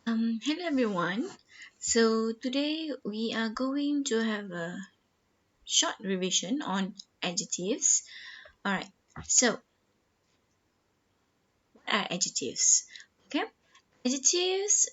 Hello everyone. So today we are going to have a short revision on adjectives. Alright, so what are adjectives? Okay, adjectives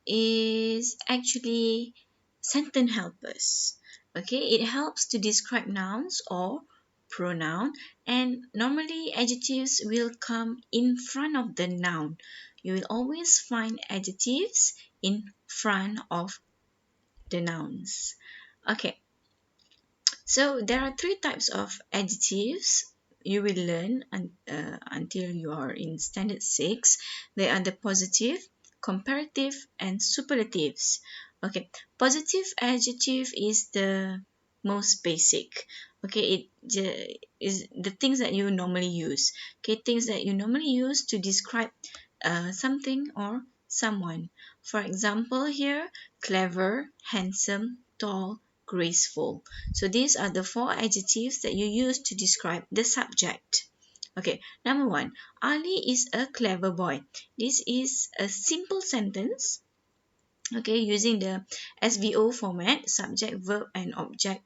is actually sentence helpers. Okay, it helps to describe nouns or pronoun, and normally adjectives will come in front of the noun. You will always find adjectives in front of the nouns. Okay, so there are three types of adjectives you will learn until you are in standard 6. They are the positive, comparative, and superlatives. Okay, positive adjective is the most basic. Okay, is the things that you normally use. Okay, things that you normally use to describe something or someone. For example, here, clever, handsome, tall, graceful. So these are the four adjectives that you use to describe the subject. Okay, number one, Ali is a clever boy. This is a simple sentence, okay, using the SVO format, subject, verb, and object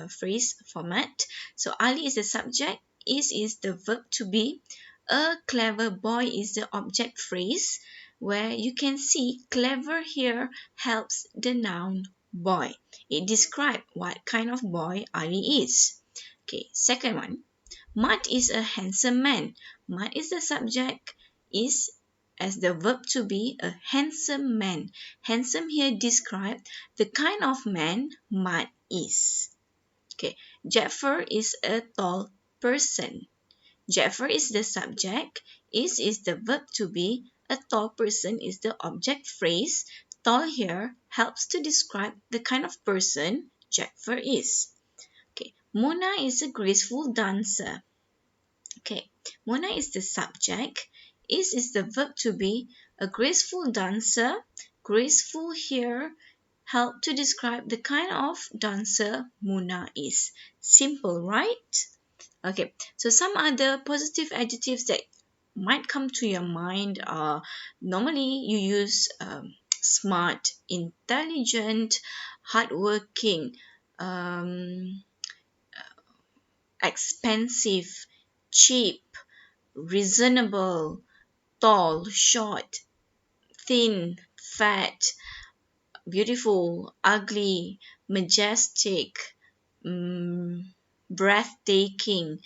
phrase format. So Ali is the subject, is the verb to be, a clever boy is the object phrase, where you can see clever here helps the noun boy. It describes what kind of boy Ali is. Okay, second one, Mat is a handsome man. Mat is the subject, is as the verb to be a handsome man. Handsome here describe the kind of man Mat is. Okay, Jaffer is a tall person. Jaffer is the subject, is the verb to be, a tall person is the object phrase. Tall here helps to describe the kind of person Jaffer is. Okay, Mona is a graceful dancer. Okay, Mona is the subject. Is the verb to be, a graceful dancer. Graceful here help to describe the kind of dancer Mona is. Simple, right? Okay, so some other positive adjectives that might come to your mind are, normally you use smart, intelligent, hardworking, um, expensive, cheap, reasonable, tall, short, thin, fat, beautiful, ugly, majestic, breathtaking,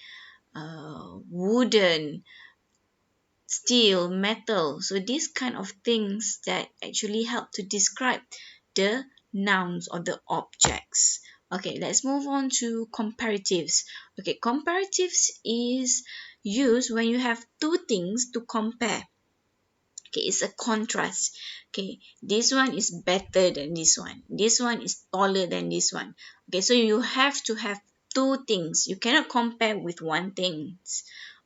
wooden, steel, metal. So these kind of things that actually help to describe the nouns or the objects. Okay, let's move on to comparatives. Okay, comparatives is used when you have two things to compare. Okay, it's a contrast. Okay, this one is better than this one. This one is taller than this one. Okay, so you have to have two things. You cannot compare with one thing.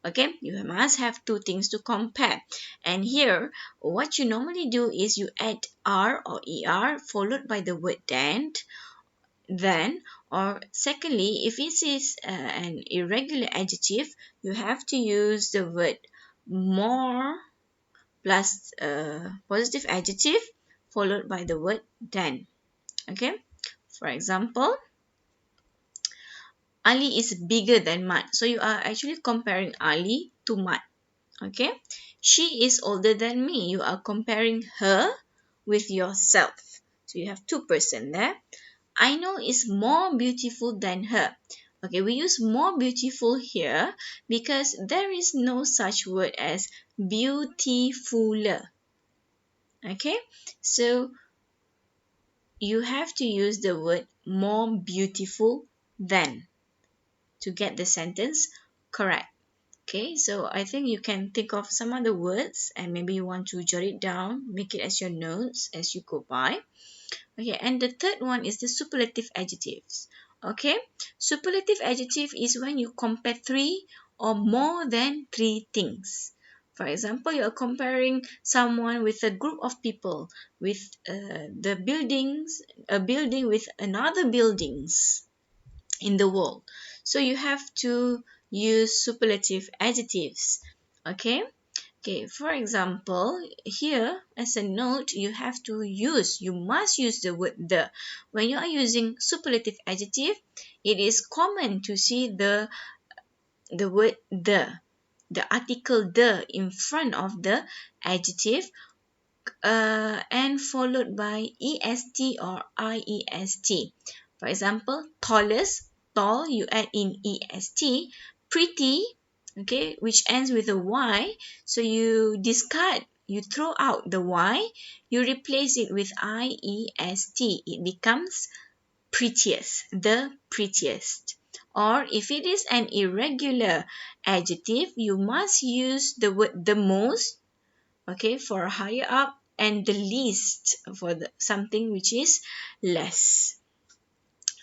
Okay, you must have two things to compare. And here, what you normally do is you add R or ER followed by the word then, or secondly, if it is an irregular adjective, you have to use the word more plus positive adjective followed by the word then. Okay, for example, Ali is bigger than Mat. So you are actually comparing Ali to Mat. Okay, she is older than me. You are comparing her with yourself. So you have two person there. I know is more beautiful than her. Okay, we use more beautiful here because there is no such word as beautifuler. Okay, so you have to use the word more beautiful than to get the sentence correct. Okay, so I think you can think of some other words and maybe you want to jot it down, make it as your notes as you go by. Okay, and the third one is the superlative adjectives. Okay, superlative adjective is when you compare three or more than three things. For example, you are comparing someone with a group of people, with the buildings, a building with another buildings in the world. So you have to use superlative adjectives. Okay, Okay, for example, here as a note, you must use the word the. When you are using superlative adjective, it is common to see the word the article the in front of the adjective, and followed by est or iest. For example, tallest, tall, you add in est. Pretty, okay, which ends with a y, so you discard, you throw out the y, you replace it with iest. It becomes prettiest, the prettiest. Or if it is an irregular adjective, you must use the word the most, okay, for higher up, and the least for something which is less.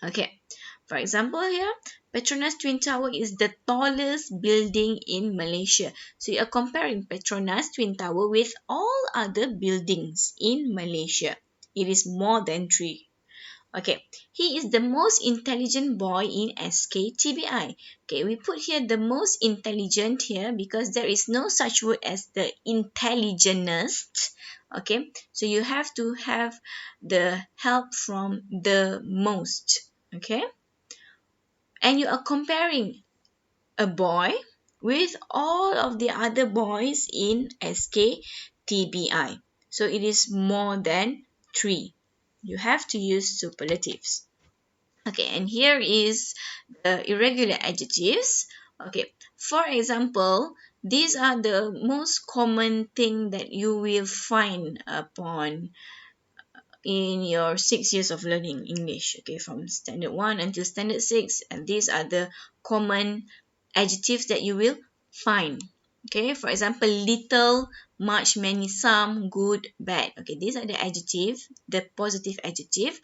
Okay, for example here, Petronas Twin Tower is the tallest building in Malaysia. So you are comparing Petronas Twin Tower with all other buildings in Malaysia. It is more than 3. Okay, he is the most intelligent boy in SKTBI. Okay, we put here the most intelligent here because there is no such word as the intelligentest. Okay, so you have to have the help from the most. Okay, and you are comparing a boy with all of the other boys in SKTBI. So it is more than 3. You have to use superlatives. Okay, and here is the irregular adjectives. Okay, for example, these are the most common thing that you will find upon in your 6 years of learning English. Okay, from standard 1 until standard 6, and these are the common adjectives that you will find. Okay, for example, little, much, many, some, good, bad. Okay, these are the adjective, the positive adjective.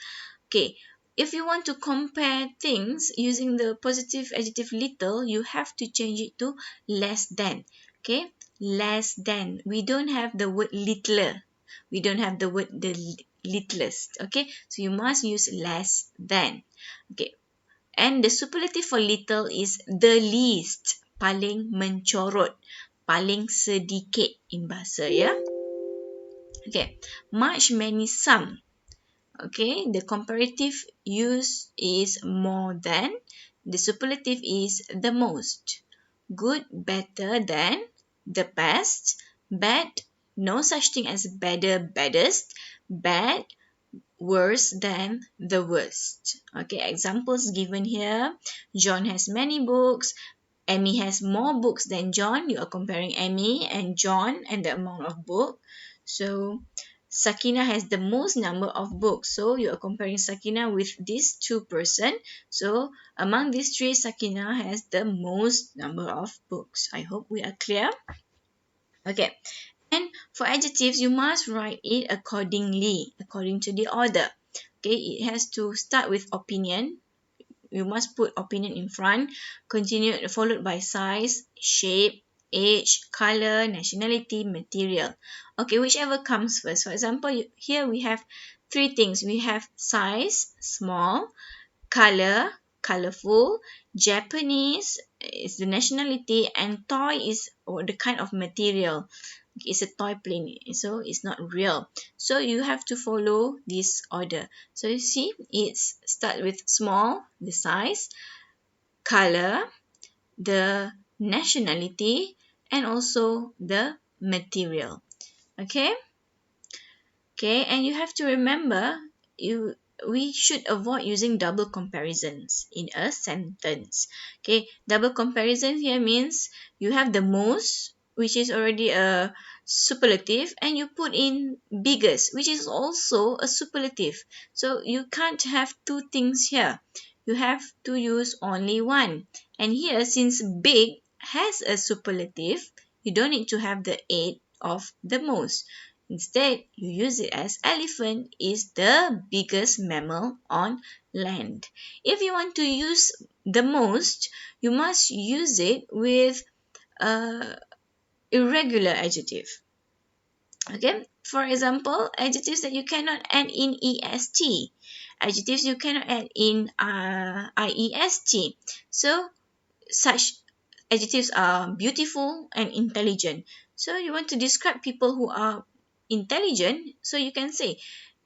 Okay, if you want to compare things using the positive adjective little, you have to change it to less than. Okay, less than. We don't have the word littler. We don't have the word the littlest. Okay, so you must use less than. Okay, and the superlative for little is the least. Paling mencorot. Paling sedikit in bahasa, ya. Okay, much, many, some. Okay, the comparative use is more than, the superlative is the most. Good, better than, the best. Bad, no such thing as better, baddest. Bad, worse than the worst. Okay, examples given here. John has many books. Amy has more books than John. You are comparing Amy and John and the amount of book. So Sakina has the most number of books. So you are comparing Sakina with these 2 person. So among these 3, Sakina has the most number of books. I hope we are clear. Okay. And for adjectives, you must write it accordingly, according to the order. Okay, it has to start with opinion. You must put opinion in front, continued followed by size, shape, age, color, nationality, material. Okay, whichever comes first. For example, here we have 3 things. We have size, small, color, colorful, Japanese is the nationality, and toy is the kind of material. It's a toy plane, so it's not real. So you have to follow this order. So you see, it's start with small, the size, color, the nationality, and also the material. Okay. Okay, and you have to remember, we should avoid using double comparisons in a sentence. Okay, double comparison here means you have the most, which is already a superlative, and you put in biggest, which is also a superlative. So you can't have 2 things here. You have to use only one. And here, since big has a superlative, you don't need to have the aid of the most. Instead, you use it as elephant is the biggest mammal on land. If you want to use the most, you must use it with irregular adjective. Okay, for example, adjectives that you cannot add in est, adjectives you cannot add in iest. So such adjectives are beautiful and intelligent. So you want to describe people who are intelligent, so you can say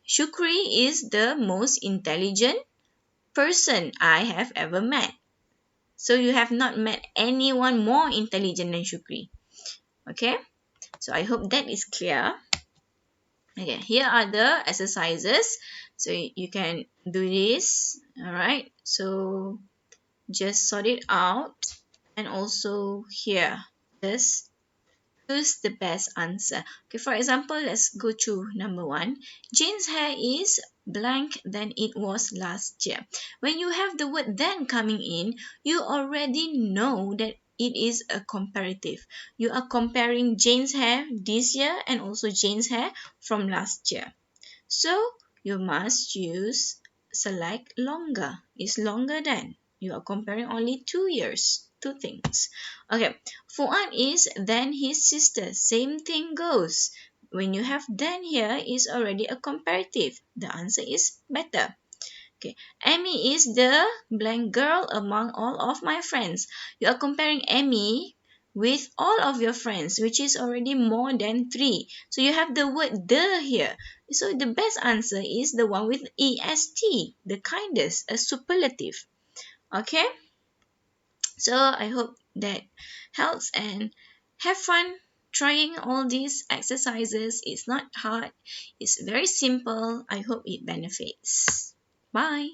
Shukri is the most intelligent person I have ever met. So you have not met anyone more intelligent than Shukri. Okay, so I hope that is clear. Okay, here are the exercises. So you can do this. All right, so just sort it out. And also here, just choose the best answer. Okay, for example, let's go to number 1. Jane's hair is blank than it was last year. When you have the word then coming in, you already know that it is a comparative. You are comparing Jane's hair this year and also Jane's hair from last year. So you must use select longer. It's longer than. You are comparing only 2 years, 2 things. Okay, Fuad is than his sister. Same thing goes. When you have than here, is already a comparative. The answer is better. Okay, Amy is the blank girl among all of my friends. You are comparing Amy with all of your friends, which is already more than 3. So you have the word the here. So the best answer is the one with est, the kindest, a superlative. Okay, so I hope that helps, and have fun trying all these exercises. It's not hard, it's very simple. I hope it benefits. Bye.